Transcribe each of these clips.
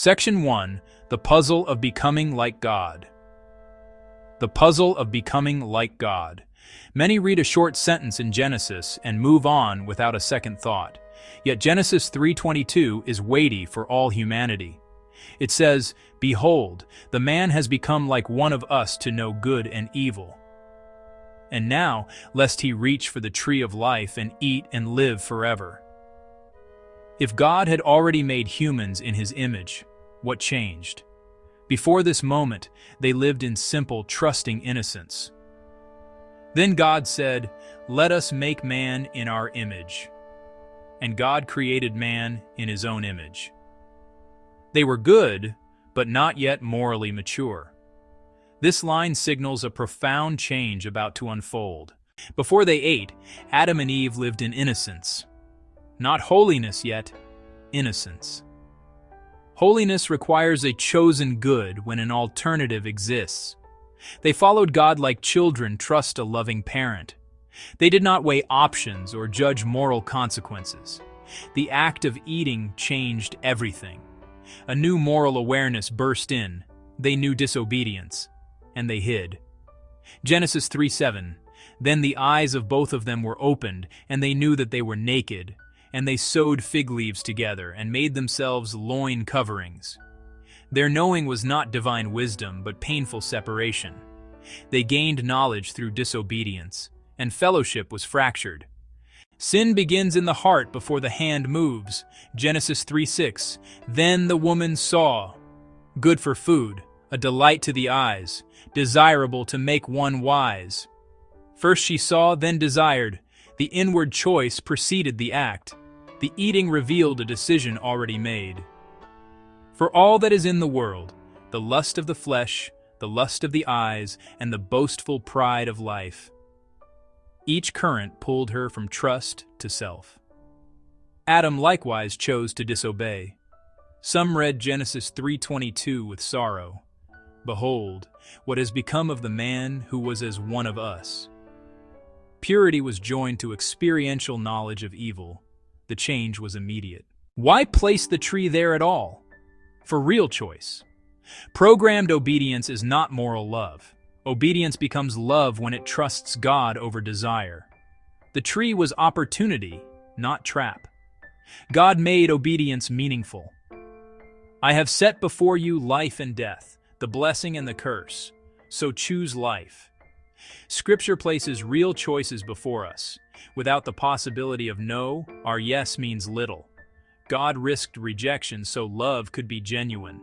Section 1. The Puzzle of Becoming Like God. The Puzzle of Becoming Like God. Many read a short sentence in Genesis and move on without a second thought. Yet Genesis 3:22 is weighty for all humanity. It says, "Behold, the man has become like one of us to know good and evil. And now, lest he reach for the tree of life and eat and live forever." If God had already made humans in his image, what changed? Before this moment, they lived in simple, trusting innocence. Then God said, "Let us make man in our image." And God created man in his own image. They were good, but not yet morally mature. This line signals a profound change about to unfold. Before they ate, Adam and Eve lived in innocence. Not holiness yet, innocence. Holiness requires a chosen good when an alternative exists. They followed God like children trust a loving parent. They did not weigh options or judge moral consequences. The act of eating changed everything. A new moral awareness burst in. They knew disobedience, and they hid. Genesis 3:7. Then the eyes of both of them were opened, and they knew that they were naked. And they sewed fig leaves together and made themselves loin coverings. Their knowing was not divine wisdom, but painful separation. They gained knowledge through disobedience, and fellowship was fractured. Sin begins in the heart before the hand moves. Genesis 3:6. Then the woman saw, good for food, a delight to the eyes, desirable to make one wise. First she saw, then desired. The inward choice preceded the act. The eating revealed a decision already made. For all that is in the world, the lust of the flesh, the lust of the eyes, and the boastful pride of life, each current pulled her from trust to self. Adam likewise chose to disobey. Some read Genesis 3:22 with sorrow. Behold, what has become of the man who was as one of us. Purity was joined to experiential knowledge of evil. The change was immediate. Why place the tree there at all? For real choice. Programmed obedience is not moral love. Obedience becomes love when it trusts God over desire. The tree was opportunity, not trap. God made obedience meaningful. I have set before you life and death, the blessing and the curse. So choose life. Scripture places real choices before us. Without the possibility of no, our yes means little. God risked rejection so love could be genuine.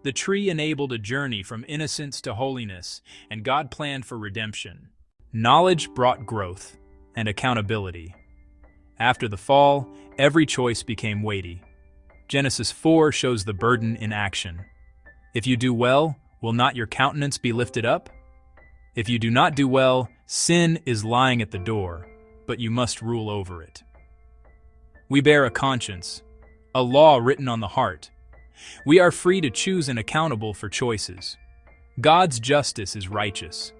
The tree enabled a journey from innocence to holiness, and God planned for redemption. Knowledge brought growth and accountability. After the fall, every choice became weighty. Genesis 4 shows the burden in action. If you do well, will not your countenance be lifted up? If you do not do well, sin is lying at the door, but you must rule over it. We bear a conscience, a law written on the heart. We are free to choose and accountable for choices. God's justice is righteous.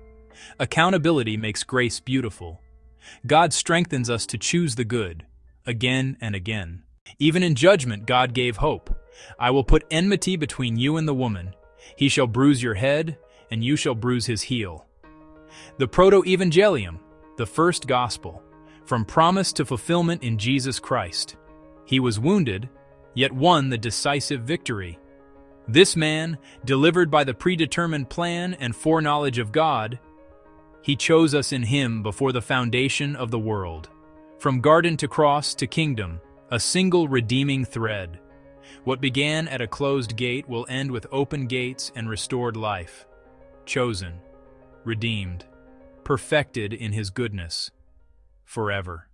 Accountability makes grace beautiful. God strengthens us to choose the good, again and again. Even in judgment, God gave hope. I will put enmity between you and the woman. He shall bruise your head, and you shall bruise his heel. The proto-evangelium, the first gospel, from promise to fulfillment in Jesus Christ. He was wounded, yet won the decisive victory. This man, delivered by the predetermined plan and foreknowledge of God, he chose us in him before the foundation of the world. From garden to cross to kingdom, a single redeeming thread. What began at a closed gate will end with open gates and restored life. Chosen, redeemed, perfected in his goodness, forever.